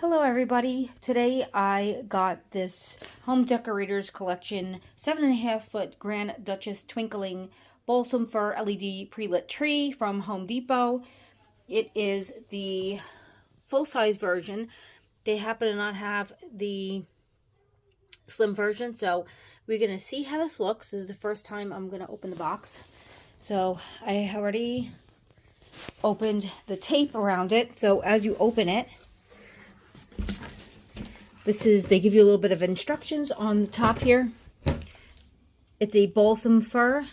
Hello everybody. Today I got this Home Decorators Collection 7.5-foot Grand Duchess Twinkling Balsam Fir LED pre-lit tree from Home Depot. It is the full-size version. They happen to not have the slim version, so we're going to see how this looks. This is the first time I'm going to open the box. So I already opened the tape around it, so as you open it, they give you a little bit of instructions on the top here. It's a balsam fir,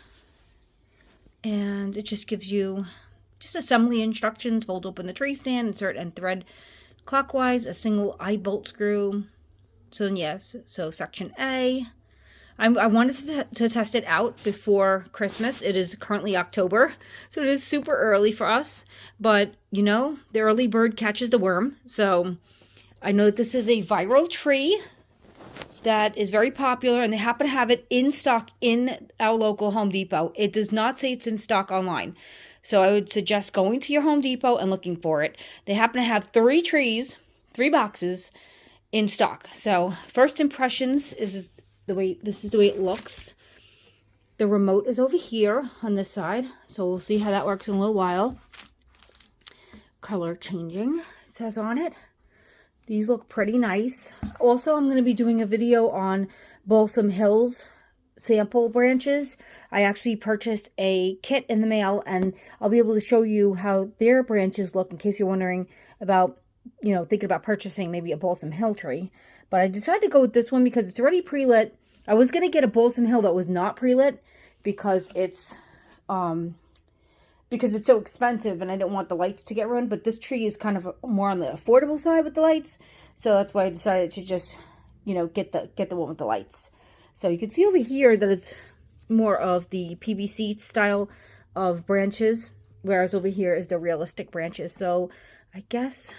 and it just gives you just assembly instructions. Fold open the tree stand, insert and thread clockwise, a single eye bolt screw. So yes, so section A. I wanted to test it out before Christmas. It is currently October, so it is super early for us. But, you know, the early bird catches the worm, so I know that this is a viral tree that is very popular, and they happen to have it in stock in our local Home Depot. It does not say it's in stock online. So I would suggest going to your Home Depot and looking for it. They happen to have 3 boxes in stock. So first impressions is this is the way it looks. The remote is over here on this side. So we'll see how that works in a little while. Color changing, it says on it. These look pretty nice. Also, I'm going to be doing a video on Balsam Hill's sample branches. I actually purchased a kit in the mail, and I'll be able to show you how their branches look in case you're wondering about, you know, thinking about purchasing maybe a Balsam Hill tree. But I decided to go with this one because it's already pre-lit. I was going to get a Balsam Hill that was not pre-lit because it's so expensive and I don't want the lights to get ruined. But this tree is kind of more on the affordable side with the lights. So that's why I decided to just, you know, get the one with the lights. So you can see over here that it's more of the PVC style of branches, whereas over here is the realistic branches. So I guess,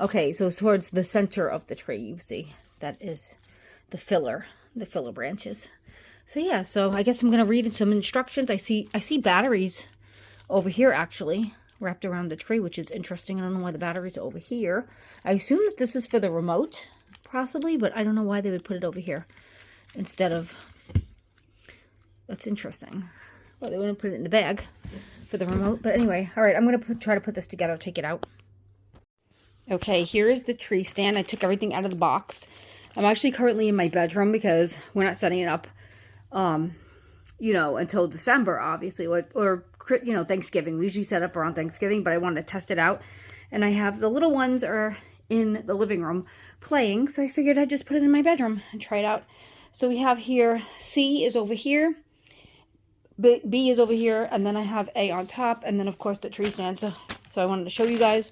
okay, so towards the center of the tree, you see that is the filler branches. So yeah, so I guess I'm going to read some instructions. I see batteries over here actually wrapped around the tree, which is interesting. I don't know why the batteries are over here. I assume that this is for the remote, possibly, but I don't know why they would put it over here instead of, that's interesting. Well, they wouldn't put it in the bag for the remote, but anyway, all right, I'm going to try to put this together, take it out. Okay, here is the tree stand. I took everything out of the box. I'm actually currently in my bedroom because we're not setting it up you know, until December, obviously, or you know, Thanksgiving. We usually set up around Thanksgiving, but I wanted to test it out. And I have the little ones are in the living room playing, so I figured I'd just put it in my bedroom and try it out. So we have here, C is over here, B is over here, and then I have A on top, and then of course the tree stand. So I wanted to show you guys.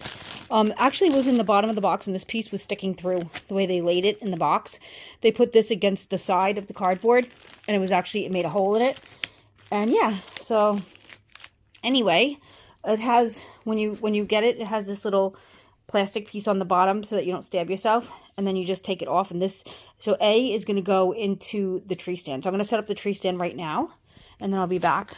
Actually, it was in the bottom of the box, and this piece was sticking through the way they laid it in the box. They put this against the side of the cardboard, and it made a hole in it. And yeah, so anyway, it has, when you get it, it has this little plastic piece on the bottom so that you don't stab yourself, and then you just take it off. And this, so A is going to go into the tree stand. So I'm going to set up the tree stand right now, and then I'll be back.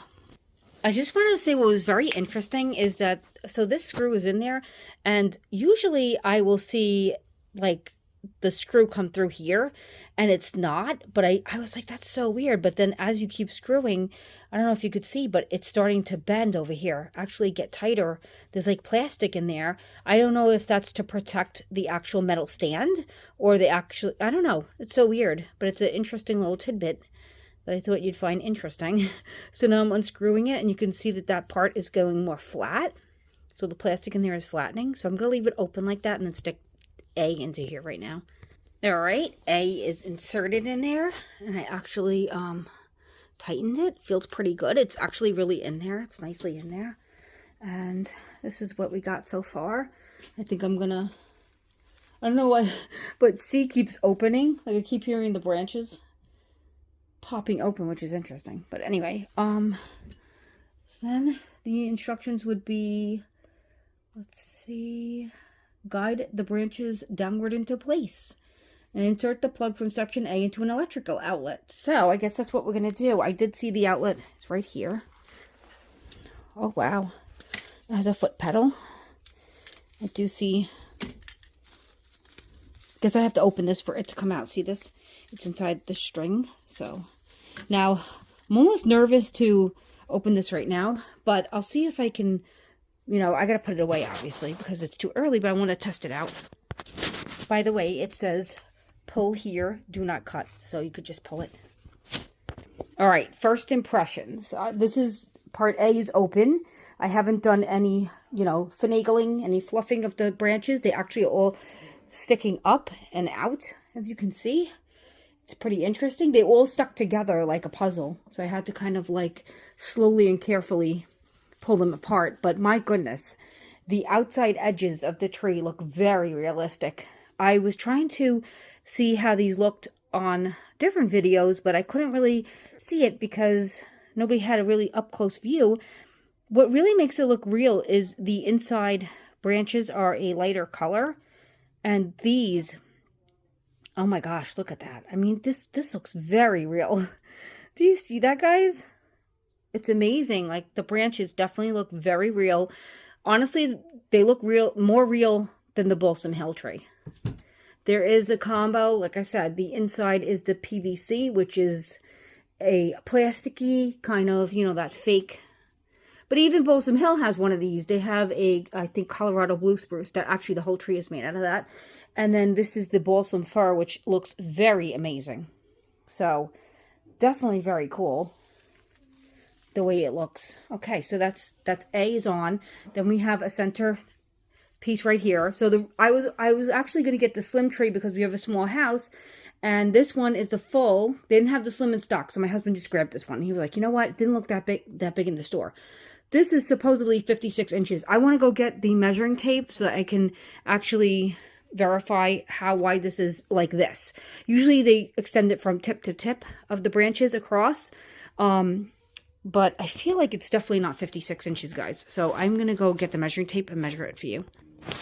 I just wanted to say what was very interesting is that, so this screw is in there, and usually I will see like the screw come through here, and it's not, but I was like, that's so weird. But then as you keep screwing, I don't know if you could see, but it's starting to bend over here, actually get tighter. There's like plastic in there. I don't know if that's to protect the actual metal stand or I don't know. It's so weird, but it's an interesting little tidbit that I thought you'd find interesting. So now I'm unscrewing it, and you can see that that part is going more flat. So the plastic in there is flattening. So I'm going to leave it open like that and then stick A into here right now. All right, A is inserted in there, and I actually tightened it. Feels pretty good. It's actually really in there. It's nicely in there. And this is what we got so far. I think I'm going to, I don't know why, but C keeps opening. Like I keep hearing the branches popping open, which is interesting. But anyway, so then the instructions would be, let's see, guide the branches downward into place and insert the plug from section A into an electrical outlet. So I guess that's what we're going to do. I did see the outlet. It's right here. Oh, wow. It has a foot pedal. I do see, because I have to open this for it to come out. See this? It's inside the string. So now I'm almost nervous to open this right now, but I'll see if I can, you know, I got to put it away obviously because it's too early, but I want to test it out. By the way, it says pull here, do not cut. So you could just pull it. All right, first impressions. This is part A is open. I haven't done any, you know, finagling, any fluffing of the branches. They actually are all sticking up and out, as you can see. It's pretty interesting. They all stuck together like a puzzle. So I had to kind of like slowly and carefully pull them apart. But my goodness, the outside edges of the tree look very realistic. I was trying to see how these looked on different videos, but I couldn't really see it because nobody had a really up-close view. What really makes it look real is the inside branches are a lighter color, and these, oh my gosh, look at that. I mean, this looks very real. Do you see that, guys? It's amazing. Like, the branches definitely look very real. Honestly, they look real, more real than the Balsam Hill tree. There is a combo, like I said, the inside is the PVC, which is a plasticky kind of, you know, that fake. But even Balsam Hill has one of these. They have a, I think, Colorado blue spruce that actually the whole tree is made out of that. And then this is the Balsam Fir, which looks very amazing. So definitely very cool the way it looks. Okay, so that's A is on. Then we have a center piece right here. So I was actually going to get the slim tree because we have a small house, and this one is the full. They didn't have the slim in stock, so my husband just grabbed this one. He was like, you know what? It didn't look that big in the store. This is supposedly 56 inches. I want to go get the measuring tape so that I can actually verify how wide this is like this. Usually they extend it from tip to tip of the branches across. But I feel like it's definitely not 56 inches, guys. So I'm going to go get the measuring tape and measure it for you.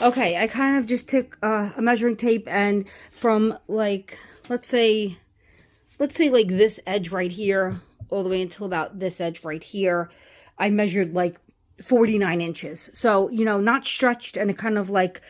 Okay, I kind of just took a measuring tape, and from like, let's say like this edge right here all the way until about this edge right here, I measured like 49 inches. So, you know, not stretched and it kind of like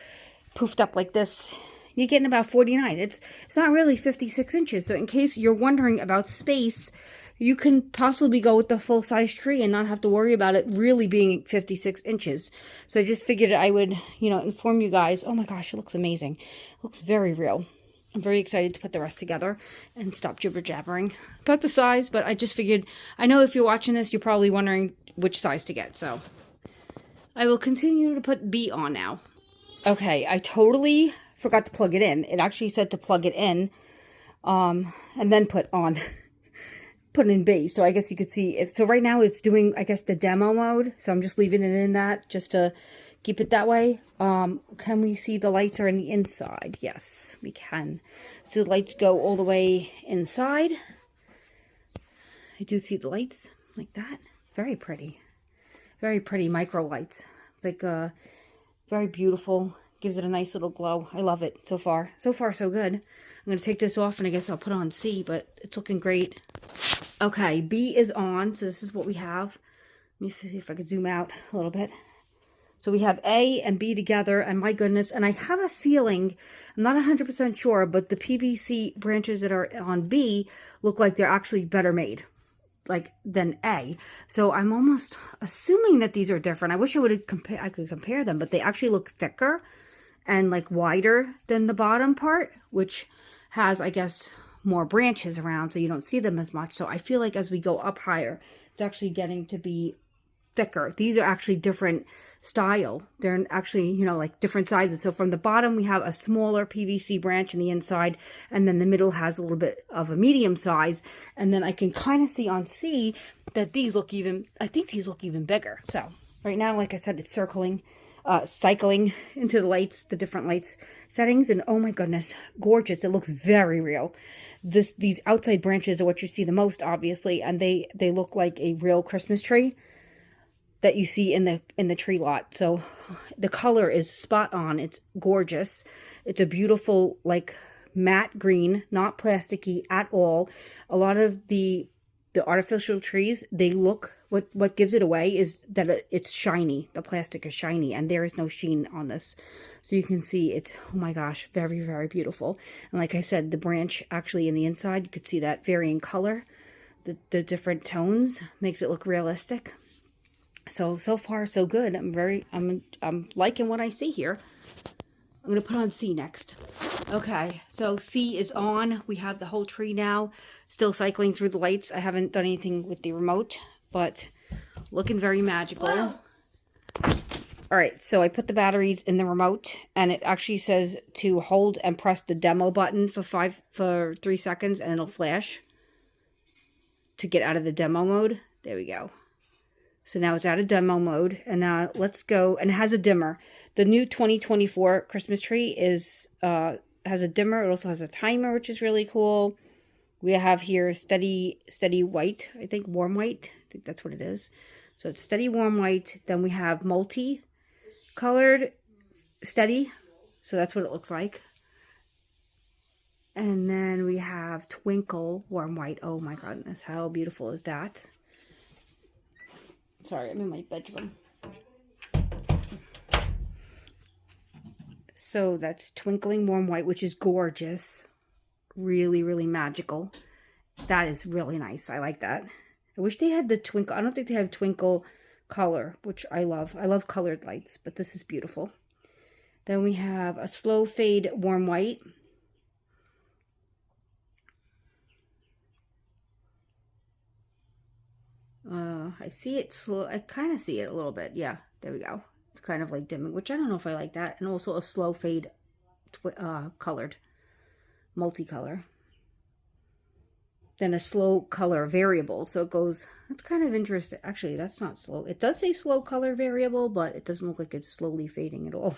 poofed up like this. You're getting about 49. It's not really 56 inches. So in case you're wondering about space, you can possibly go with the full-size tree and not have to worry about it really being 56 inches. So I just figured I would, you know, inform you guys. Oh my gosh, it looks amazing. It looks very real. I'm very excited to put the rest together and stop jibber-jabbering about the size. But I just figured, I know if you're watching this, you're probably wondering which size to get. So I will continue to put B on now. Okay, I totally forgot to plug it in. It actually said to plug it in and then put on. Put in B, so I guess you could see it. So right now it's doing, I guess, the demo mode, so I'm just leaving it in that just to keep it that way. Can we see the lights are in the inside? Yes, we can. So the lights go all the way inside. I do see the lights like that. Very pretty micro lights. It's like very beautiful. Gives it a nice little glow. I love it so far. So far so good. I'm going to take this off and I guess I'll put on C, but it's looking great. Okay, B is on, so this is what we have. Let me see if I can zoom out a little bit. So we have A and B together, and my goodness, and I have a feeling, I'm not 100% sure, but the PVC branches that are on B look like they're actually better made, like, than A. So I'm almost assuming that these are different. I wish I could compare them, but they actually look thicker and like wider than the bottom part, which has, I guess, more branches around, so you don't see them as much. So I feel like as we go up higher, it's actually getting to be thicker. These are actually different style. They're actually, you know, like different sizes. So from the bottom, we have a smaller PVC branch in the inside, and then the middle has a little bit of a medium size. And then I can kind of see on C that these look even, I think these look even bigger. So right now, like I said, it's cycling into the lights, the different lights settings, and oh my goodness, gorgeous. It looks very real. These outside branches are what you see the most, obviously, and they look like a real Christmas tree that you see in the tree lot. So the color is spot on. It's gorgeous. It's a beautiful like matte green, not plasticky at all. A lot of the the artificial trees, they look, what gives it away is that it's shiny. The plastic is shiny, and there is no sheen on this. So you can see it's, oh my gosh, very, very beautiful. And like I said, the branch actually in the inside, you could see that varying color. The different tones makes it look realistic. So far so good. I'm liking what I see here. I'm going to put on C next. Okay, so C is on. We have the whole tree now. Still cycling through the lights. I haven't done anything with the remote, but looking very magical. Whoa. All right, so I put the batteries in the remote, and it actually says to hold and press the demo button for 3 seconds, and it'll flash to get out of the demo mode. There we go. So now it's out of demo mode, and now let's go, and it has a dimmer. The new 2024 Christmas tree has a dimmer. It also has a timer, which is really cool. We have here steady white, I think warm white. I think that's what it is. So it's steady warm white. Then we have multi-colored steady. So that's what it looks like. And then we have twinkle warm white. Oh my goodness, how beautiful is that? Sorry, I'm in my bedroom. So that's twinkling warm white, which is gorgeous. Really, really magical. That is really nice. I like that. I wish they had the twinkle. I don't think they have twinkle color, which I love. I love colored lights, but this is beautiful. Then we have a slow fade warm white. I see it slow. I kind of see it a little bit. Yeah, there we go. It's kind of like dimming, which I don't know if I like that. And also a slow fade colored, multicolor. Then a slow color variable. So it goes, that's kind of interesting. Actually, that's not slow. It does say slow color variable, but it doesn't look like it's slowly fading at all.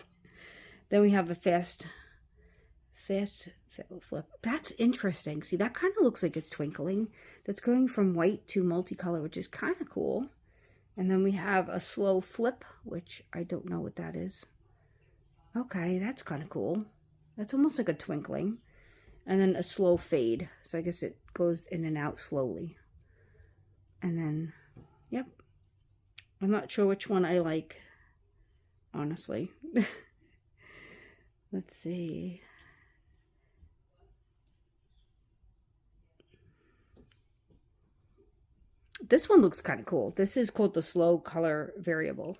Then we have a fast flip. That's interesting. See, that kind of looks like it's twinkling. That's going from white to multicolor, which is kind of cool. And then we have a slow flip, which I don't know what that is. Okay, that's kind of cool. That's almost like a twinkling. And then a slow fade. So I guess it goes in and out slowly. And then, yep. I'm not sure which one I like, honestly. Let's see. This one looks kind of cool. This is called the slow color variable.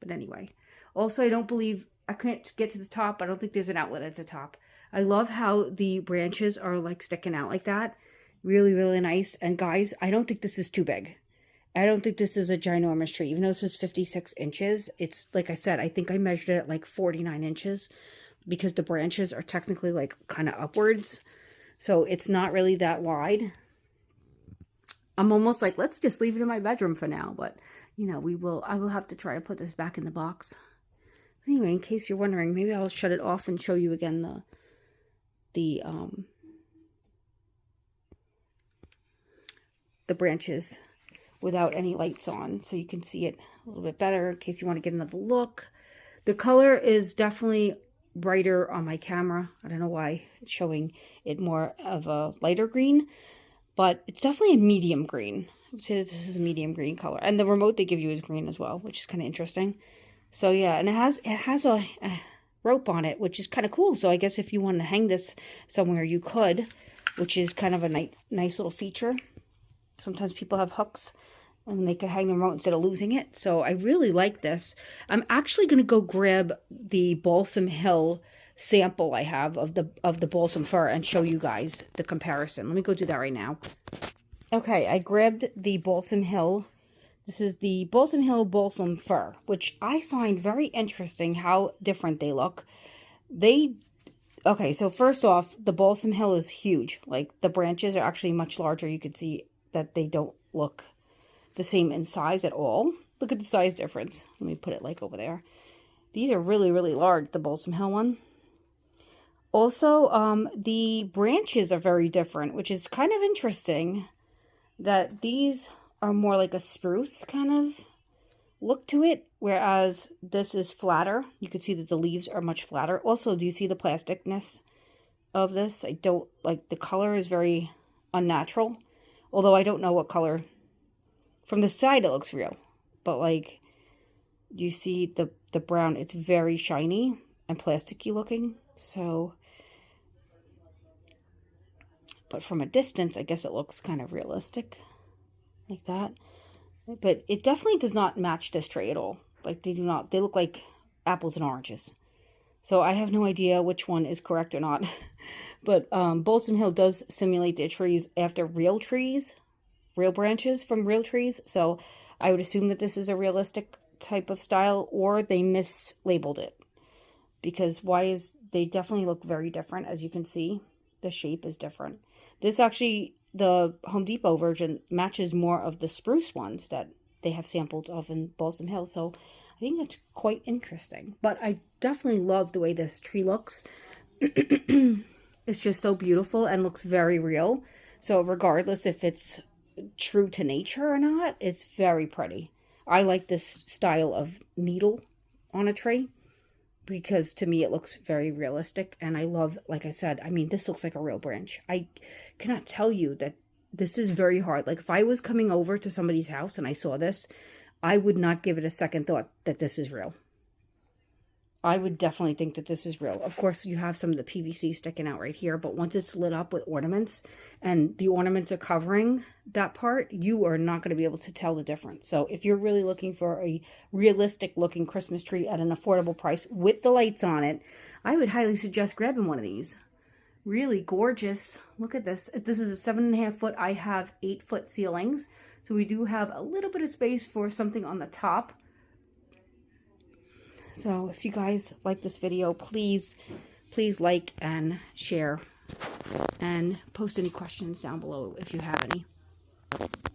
But anyway. Also, I don't believe, I can't get to the top. I don't think there's an outlet at the top. I love how the branches are like sticking out like that. Really, really nice. And guys, I don't think this is too big. I don't think this is a ginormous tree. Even though this is 56 inches, it's, like I said, I think I measured it at like 49 inches. Because the branches are technically like kind of upwards. So it's not really that wide. I'm almost like, let's just leave it in my bedroom for now. But, you know, I will have to try to put this back in the box. Anyway, in case you're wondering, maybe I'll shut it off and show you again the branches without any lights on. So you can see it a little bit better in case you want to get another look. The color is definitely brighter on my camera. I don't know why it's showing it more of a lighter green. But it's definitely a medium green. I would say that this is a medium green color. And the remote they give you is green as well, which is kind of interesting. So yeah, and it has a rope on it, which is kind of cool. So I guess if you want to hang this somewhere, you could, which is kind of a nice little feature. Sometimes people have hooks and they can hang the remote instead of losing it. So I really like this. I'm actually going to go grab the Balsam Hill sample I have of the Balsam Fir and show you guys the comparison. Let me go do that right now. Okay, I grabbed the Balsam Hill. This is the Balsam Hill Balsam Fir, which I find very interesting how different they look. Okay, so first off, the Balsam Hill is huge. Like, the branches are actually much larger. You can see that they don't look the same in size at all. Look at the size difference. Let me put it like over there. These are really, really large, the Balsam Hill one. Also, the branches are very different, which is kind of interesting that these are more like a spruce kind of look to it, whereas this is flatter. You can see that the leaves are much flatter. Also, do you see the plasticness of this? I don't like, the color is very unnatural. Although I don't know what color. From the side it looks real. But like, you see the brown, it's very shiny and plasticky looking. So, but from a distance, I guess it looks kind of realistic. Like that. But it definitely does not match this tray at all. Like, they do not. They look like apples and oranges. So I have no idea which one is correct or not. But Balsam Hill does simulate their trees after real trees, real branches from real trees. So I would assume that this is a realistic type of style, or they mislabeled it. Because they definitely look very different, as you can see. The shape is different. This actually, the Home Depot version matches more of the spruce ones that they have samples of in Balsam Hill. So I think that's quite interesting. But I definitely love the way this tree looks. It's just so beautiful and looks very real. So regardless if it's true to nature or not, it's very pretty. I like this style of needle on a tree because to me it looks very realistic. And I love, like I said, I mean, this looks like a real branch. I cannot tell you that this is very hard. Like, if I was coming over to somebody's house and I saw this, I would not give it a second thought that this is real. I would definitely think that this is real. Of course, you have some of the PVC sticking out right here, but once it's lit up with ornaments and the ornaments are covering that part, you are not going to be able to tell the difference. So if you're really looking for a realistic looking Christmas tree at an affordable price with the lights on it, I would highly suggest grabbing one of these. Really gorgeous. Look at this. This is a 7.5 foot. I have 8 foot ceilings. So we do have a little bit of space for something on the top. So if you guys like this video, please like and share and post any questions down below if you have any.